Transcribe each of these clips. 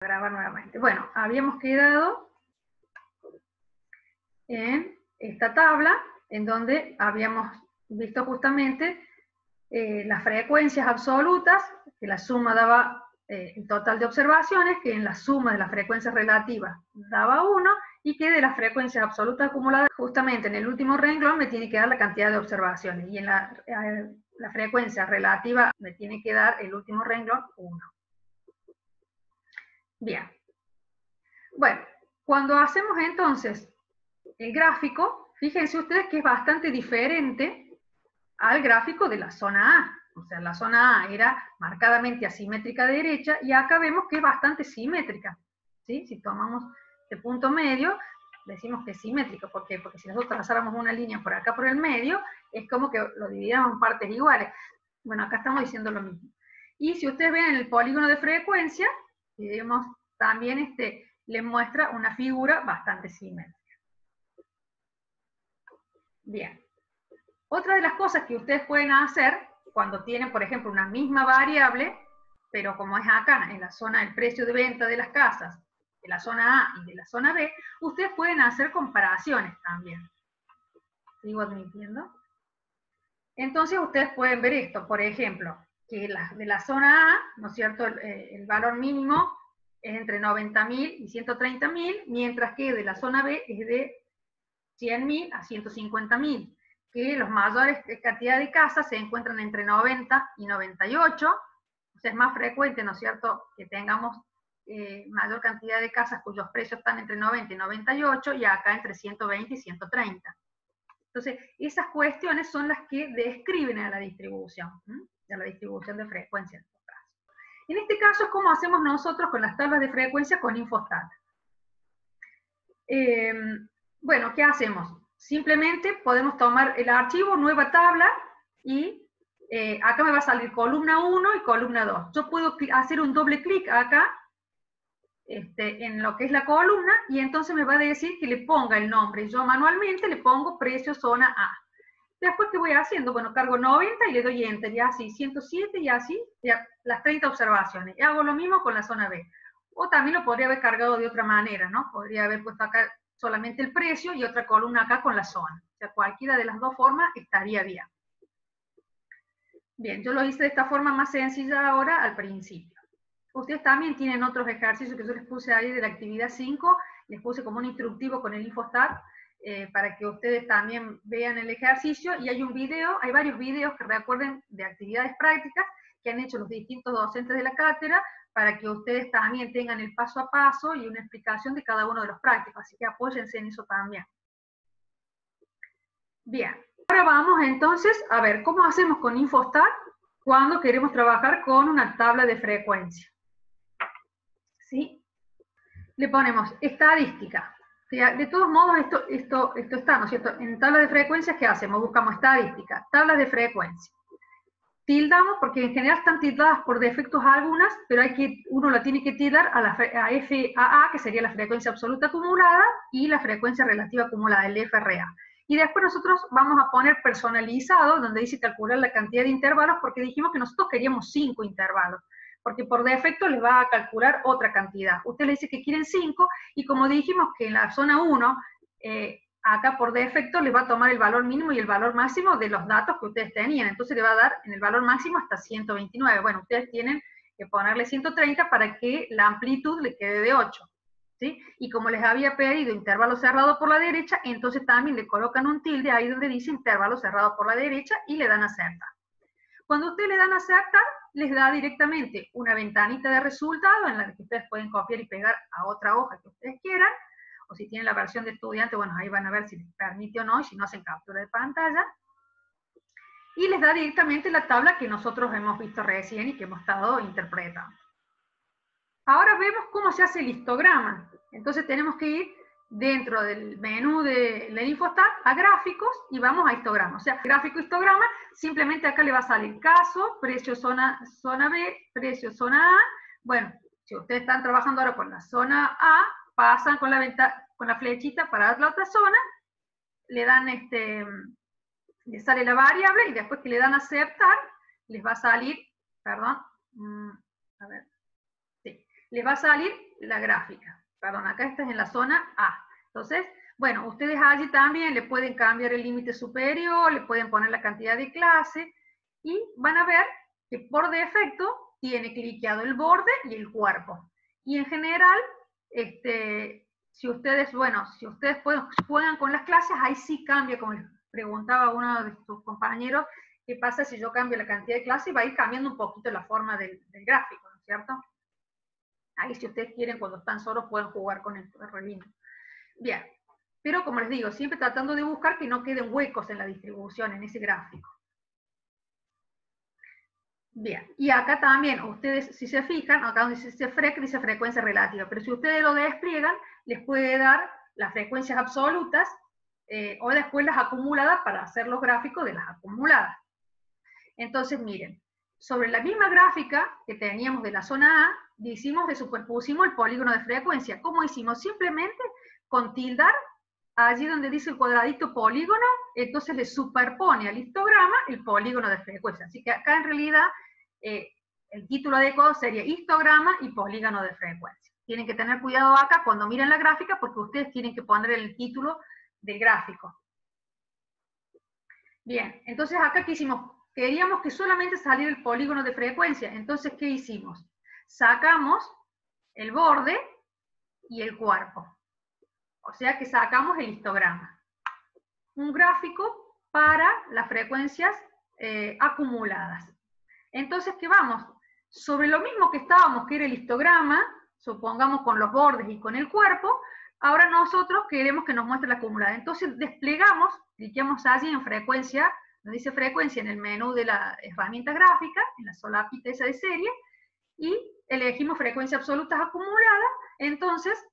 Grabar nuevamente. Bueno, habíamos quedado en esta tabla en donde habíamos visto justamente las frecuencias absolutas, que la suma daba el total de observaciones, que en la suma de las frecuencias relativas daba 1, y que de las frecuencias absolutas acumuladas, justamente en el último renglón me tiene que dar la cantidad de observaciones, y en la frecuencia relativa me tiene que dar el último renglón 1. Bien. Bueno, cuando hacemos entonces el gráfico, fíjense ustedes que es bastante diferente al gráfico de la zona A. O sea, la zona A era marcadamente asimétrica de derecha, y acá vemos que es bastante simétrica, ¿sí? Si tomamos este punto medio, decimos que es simétrico. ¿Por qué? Porque si nosotros trazáramos una línea por acá por el medio, es como que lo dividiéramos en partes iguales. Bueno, acá estamos diciendo lo mismo. Y si ustedes ven en el polígono de frecuencia, vemos también les muestra una figura bastante simétrica. Bien. Otra de las cosas que ustedes pueden hacer cuando tienen, por ejemplo, una misma variable, pero como es acá, en la zona del precio de venta de las casas, de la zona A y de la zona B, ustedes pueden hacer comparaciones también. ¿Sigo admitiendo? Entonces ustedes pueden ver esto, por ejemplo, que de la zona A, ¿no es cierto?, el valor mínimo es entre 90.000 y 130.000, mientras que de la zona B es de 100.000 a 150.000, que los mayores cantidad de casas se encuentran entre 90 y 98, o sea, es más frecuente, ¿no es cierto?, que tengamos mayor cantidad de casas cuyos precios están entre 90 y 98, y acá entre 120 y 130. Entonces, esas cuestiones son las que describen a la distribución de frecuencia. En este caso es como hacemos nosotros con las tablas de frecuencia con Infostat. Bueno, ¿qué hacemos? Simplemente podemos tomar el archivo, nueva tabla, y acá me va a salir columna 1 y columna 2. Yo puedo hacer un doble clic acá, en lo que es la columna, y entonces me va a decir que le ponga el nombre. Yo manualmente le pongo precio zona A. Después, ¿qué voy haciendo? Bueno, cargo 90 y le doy Enter, y así, 107 y así, ya, las 30 observaciones. Y hago lo mismo con la zona B. O también lo podría haber cargado de otra manera, ¿no? Podría haber puesto acá solamente el precio y otra columna acá con la zona. O sea, cualquiera de las dos formas estaría bien. Bien, yo lo hice de esta forma más sencilla ahora al principio. Ustedes también tienen otros ejercicios que yo les puse ahí de la actividad 5, les puse como un instructivo con el Infostat, para que ustedes también vean el ejercicio, y hay un video, hay varios videos que recuerden de actividades prácticas que han hecho los distintos docentes de la cátedra, para que ustedes también tengan el paso a paso y una explicación de cada uno de los prácticos, así que apóyense en eso también. Bien, ahora vamos entonces a ver cómo hacemos con Infostat cuando queremos trabajar con una tabla de frecuencia. ¿Sí? Le ponemos estadística. De todos modos, esto está, ¿no es cierto? En tabla de frecuencias, ¿qué hacemos? Buscamos estadística, tabla de frecuencia. Tildamos, porque en general están tildadas por defectos algunas, pero uno la tiene que tildar a FAA, que sería la frecuencia absoluta acumulada, y la frecuencia relativa acumulada, el FRA. Y después nosotros vamos a poner personalizado, donde dice calcular la cantidad de intervalos, porque dijimos que nosotros queríamos 5 intervalos, porque por defecto les va a calcular otra cantidad. Usted le dice que quieren 5, y como dijimos que en la zona 1, acá por defecto les va a tomar el valor mínimo y el valor máximo de los datos que ustedes tenían, entonces le va a dar en el valor máximo hasta 129. Bueno, ustedes tienen que ponerle 130 para que la amplitud le quede de 8. ¿Sí? Y como les había pedido intervalo cerrado por la derecha, entonces también le colocan un tilde ahí donde dice intervalo cerrado por la derecha y le dan a aceptar. Cuando ustedes le dan a aceptar, les da directamente una ventanita de resultado en la que ustedes pueden copiar y pegar a otra hoja que ustedes quieran, o si tienen la versión de estudiante, bueno, ahí van a ver si les permite o no, y si no hacen captura de pantalla, y les da directamente la tabla que nosotros hemos visto recién y que hemos estado interpretando. Ahora vemos cómo se hace el histograma. Entonces tenemos que ir dentro del menú de la Infostat a gráficos y vamos a histograma. O sea, gráfico histograma, simplemente acá le va a salir caso, precio zona B, precio zona A. Bueno, si ustedes están trabajando ahora con la zona A, pasan con la flechita para la otra zona, le dan le sale la variable, y después que le dan a aceptar, les va a salir, perdón, a ver, sí, les va a salir la gráfica. Perdón, acá esta es en la zona A. Entonces, bueno, ustedes allí también le pueden cambiar el límite superior, le pueden poner la cantidad de clase, y van a ver que por defecto tiene cliqueado el borde y el cuerpo. Y en general, si ustedes juegan con las clases, ahí sí cambia, como les preguntaba uno de sus compañeros, ¿qué pasa si yo cambio la cantidad de clases? Va a ir cambiando un poquito la forma del gráfico, ¿no es cierto? Ahí si ustedes quieren, cuando están solos, pueden jugar con esto, es re lindo. Bien, pero como les digo, siempre tratando de buscar que no queden huecos en la distribución, en ese gráfico. Bien, y acá también, ustedes si se fijan, acá donde dice FREC, dice frecuencia relativa, pero si ustedes lo despliegan, les puede dar las frecuencias absolutas o después las acumuladas para hacer los gráficos de las acumuladas. Entonces, miren, sobre la misma gráfica que teníamos de la zona A, superpusimos el polígono de frecuencia. ¿Cómo hicimos? Simplemente con tildar, allí donde dice el cuadradito polígono, entonces le superpone al histograma el polígono de frecuencia. Así que acá en realidad el título adecuado sería histograma y polígono de frecuencia. Tienen que tener cuidado acá cuando miren la gráfica porque ustedes tienen que poner el título del gráfico. Bien, entonces acá ¿qué hicimos? Queríamos que solamente saliera el polígono de frecuencia. Entonces, ¿qué hicimos? Sacamos el borde y el cuerpo. O sea que sacamos el histograma. Un gráfico para las frecuencias acumuladas. Entonces, ¿qué vamos? Sobre lo mismo que estábamos, que era el histograma, supongamos con los bordes y con el cuerpo, ahora nosotros queremos que nos muestre la acumulada. Entonces desplegamos, cliqueamos allí en frecuencia, donde dice frecuencia en el menú de la herramienta gráfica, en la solapita esa de serie, y elegimos frecuencia absolutas acumuladas. Entonces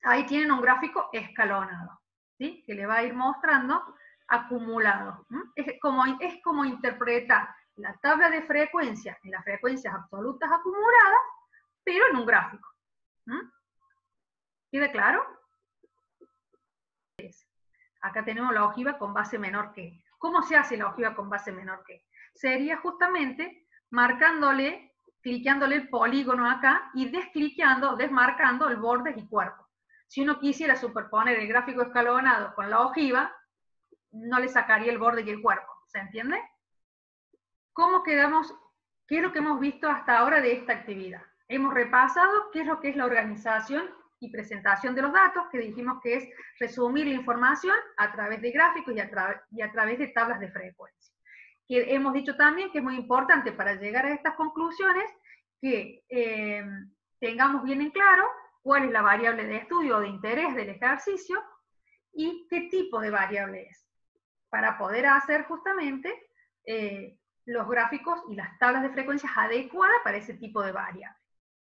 ahí tienen un gráfico escalonado, ¿sí? Que le va a ir mostrando acumulado. Es como interpretar la tabla de frecuencia en las frecuencias absolutas acumuladas, pero en un gráfico. ¿Queda claro? Acá tenemos la ojiva con base menor que. ¿Cómo se hace la ojiva con base menor que? Sería justamente marcándole, cliqueándole el polígono acá y desmarcando el borde y cuerpo. Si uno quisiera superponer el gráfico escalonado con la ojiva, no le sacaría el borde y el cuerpo. ¿Se entiende? ¿Cómo quedamos? ¿Qué es lo que hemos visto hasta ahora de esta actividad? Hemos repasado qué es lo que es la organización y presentación de los datos, que dijimos que es resumir la información a través de gráficos y a través de tablas de frecuencia. Que hemos dicho también que es muy importante para llegar a estas conclusiones que tengamos bien en claro cuál es la variable de estudio o de interés del ejercicio y qué tipo de variable es, para poder hacer justamente los gráficos y las tablas de frecuencias adecuadas para ese tipo de variable.